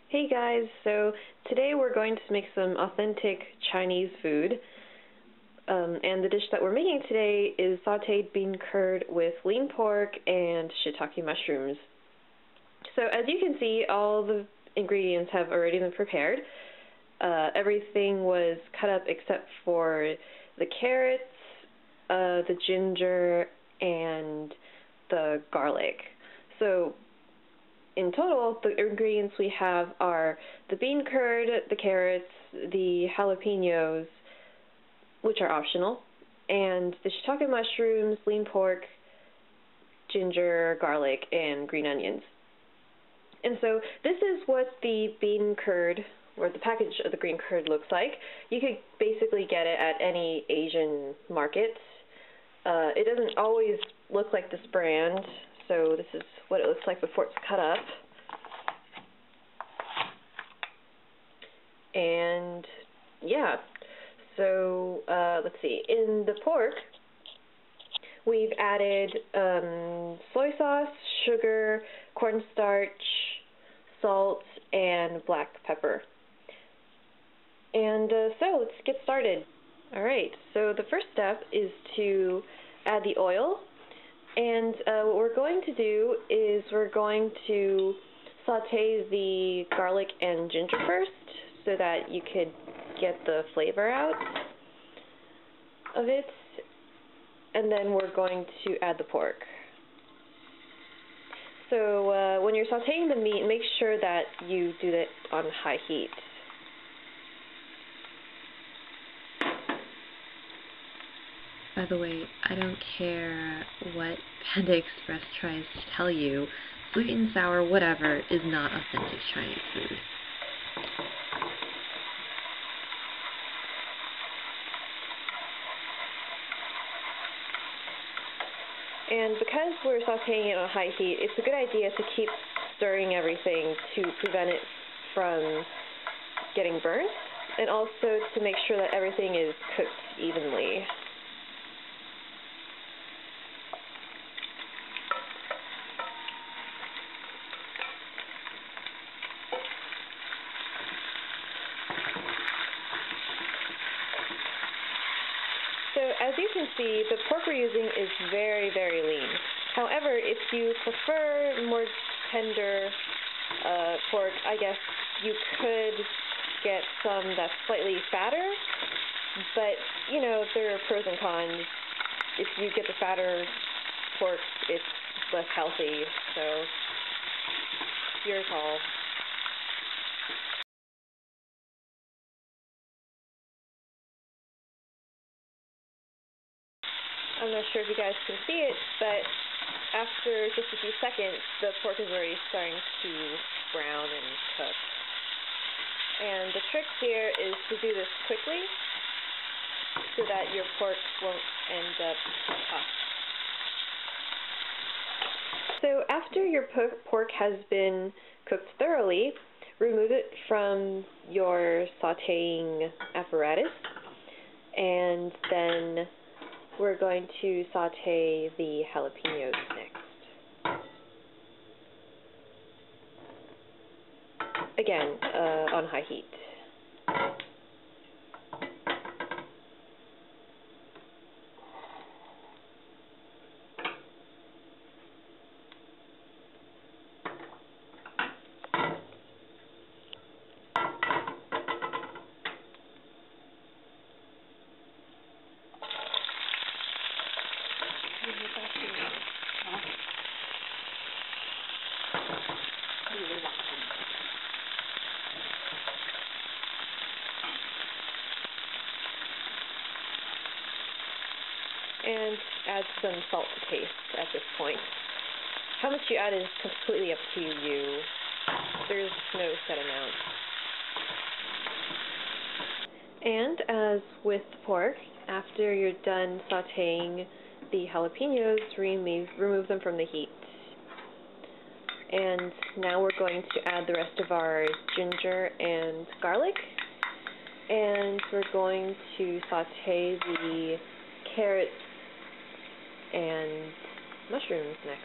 Hey guys, so today we're going to make some authentic Chinese food. And the dish that we're making today is sauteed bean curd with lean pork and shiitake mushrooms. So as you can see, all the ingredients have already been prepared. Everything was cut up except for the carrots, the ginger, and the garlic. So in total, the ingredients we have are the bean curd, the carrots, the jalapenos, which are optional, and the shiitake mushrooms, lean pork, ginger, garlic, and green onions. And so this is what the bean curd, or the package of the green curd, looks like. You could basically get it at any Asian market. It doesn't always look like this brand, so this is what it looks like before it's cut up. And yeah, so let's see. In the pork, we've added soy sauce, sugar, cornstarch, salt, and black pepper. And so let's get started. Alright, so the first step is to add the oil. And what we're going to do is we're going to saute the garlic and ginger first so that you could get the flavor out of it. And then we're going to add the pork. So when you're sauteing the meat, make sure that you do it on high heat. By the way, I don't care what Panda Express tries to tell you, sweet and sour whatever is not authentic Chinese food. And because we're sauteing it on high heat, it's a good idea to keep stirring everything to prevent it from getting burnt, and also to make sure that everything is cooked evenly. So as you can see, the pork we're using is very, very lean. However, if you prefer more tender pork, I guess you could get some that's slightly fatter. But, you know, there are pros and cons. If you get the fatter pork, it's less healthy. So, your call. I'm not sure if you guys can see it, but after just a few seconds, the pork is already starting to brown and cook. And the trick here is to do this quickly so that your pork won't end up tough. So after your pork has been cooked thoroughly, remove it from your sautéing apparatus, and then we're going to saute the jalapenos next. Again, on high heat. And add some salt to taste at this point. How much you add is completely up to you. There's no set amount. And as with the pork, after you're done sauteing the jalapenos, remove them from the heat. And now we're going to add the rest of our ginger and garlic. And we're going to saute the carrots and mushrooms next.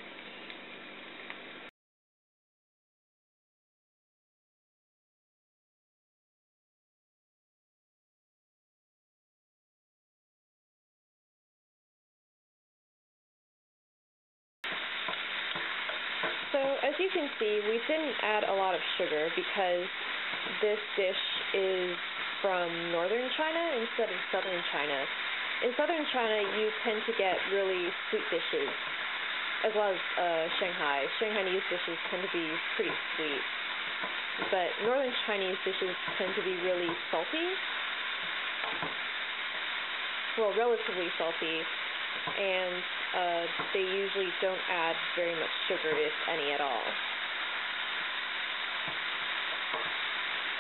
as you can see, we didn't add a lot of sugar because this dish is from northern China instead of southern China. In southern China, you tend to get really sweet dishes, as well as Shanghai. Shanghainese dishes tend to be pretty sweet, but northern Chinese dishes tend to be really salty. Well, relatively salty, and they usually don't add very much sugar, if any at all.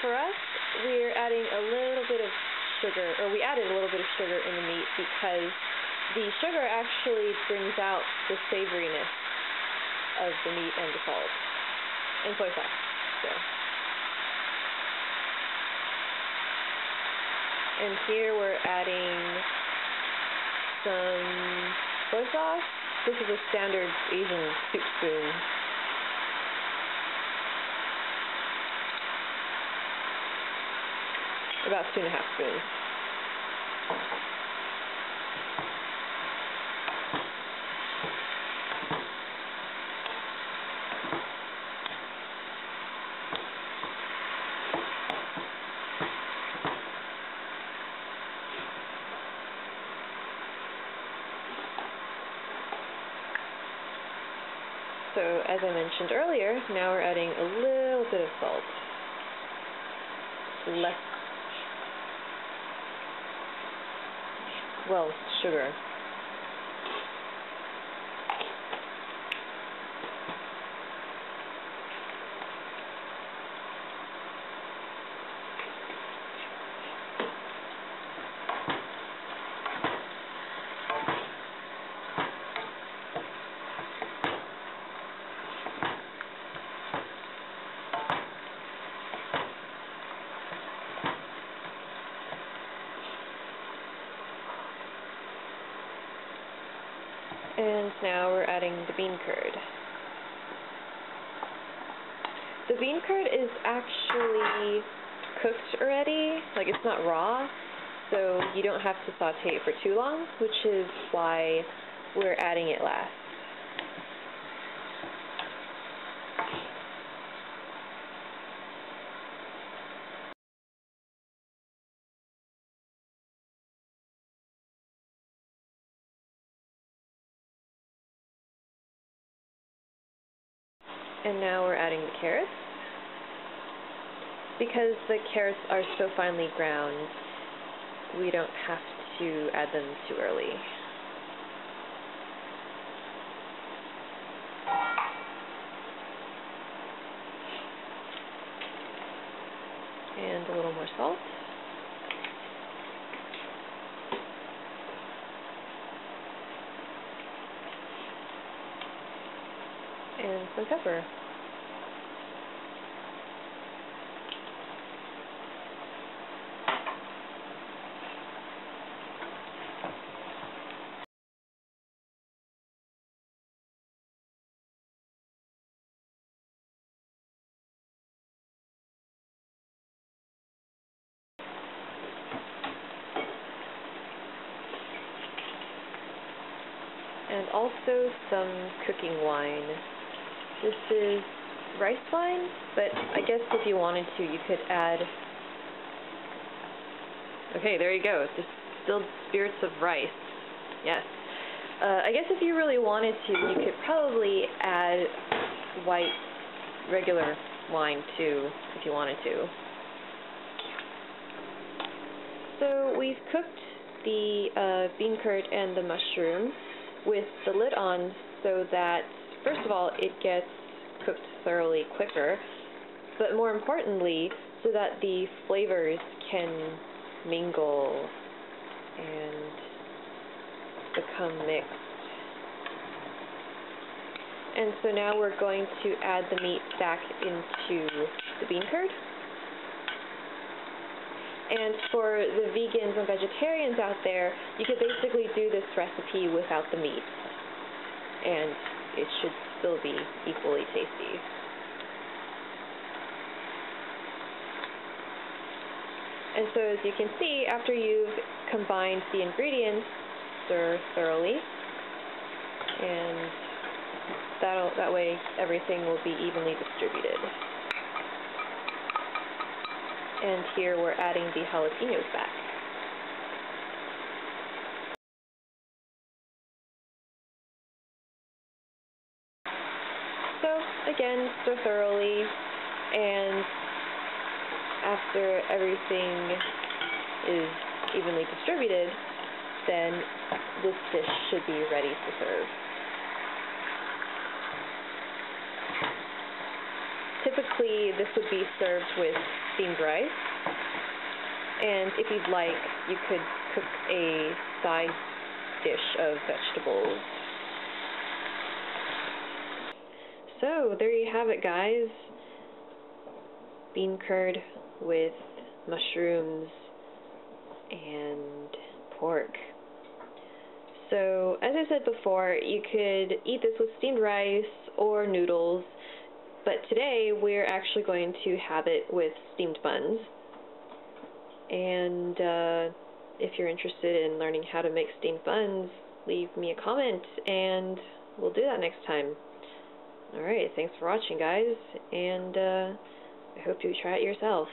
For us, we're adding a little bit of sugar, or we added a little bit of sugar in the meat because the sugar actually brings out the savoriness of the meat and the salt, and soy sauce. And here we're adding some soy sauce. This is a standard Asian soup spoon. About 2.5 spoons. So, as I mentioned earlier, now we're adding a little bit of salt. Sugar. And now we're adding the bean curd. The bean curd is actually cooked already, like it's not raw, so you don't have to saute it for too long, which is why we're adding it last. And now we're adding the carrots. Because the carrots are so finely ground, we don't have to add them too early. And a little more salt. And some pepper. And also some cooking wine. This is rice wine, but I guess if you wanted to, you could add... Okay, there you go. Distilled spirits of rice. Yes. I guess if you really wanted to, you could probably add white, regular wine too, if you wanted to. So we've cooked the bean curd and the mushroom with the lid on so that, first of all, it gets cooked thoroughly quicker, but more importantly, so that the flavors can mingle and become mixed. And so now we're going to add the meat back into the bean curd. And for the vegans and vegetarians out there, you could basically do this recipe without the meat, and it should still be equally tasty. And so as you can see, after you've combined the ingredients, stir thoroughly, and That way everything will be evenly distributed. And here we're adding the jalapenos back. So again, stir thoroughly, and after everything is evenly distributed, then this dish should be ready to serve. Typically, this would be served with steamed rice, and if you'd like, you could cook a side dish of vegetables. So, there you have it, guys. Bean curd with mushrooms and pork. So, as I said before, you could eat this with steamed rice or noodles, but today we're actually going to have it with steamed buns. And if you're interested in learning how to make steamed buns, leave me a comment and we'll do that next time. Alright, thanks for watching, guys, and I hope you try it yourself.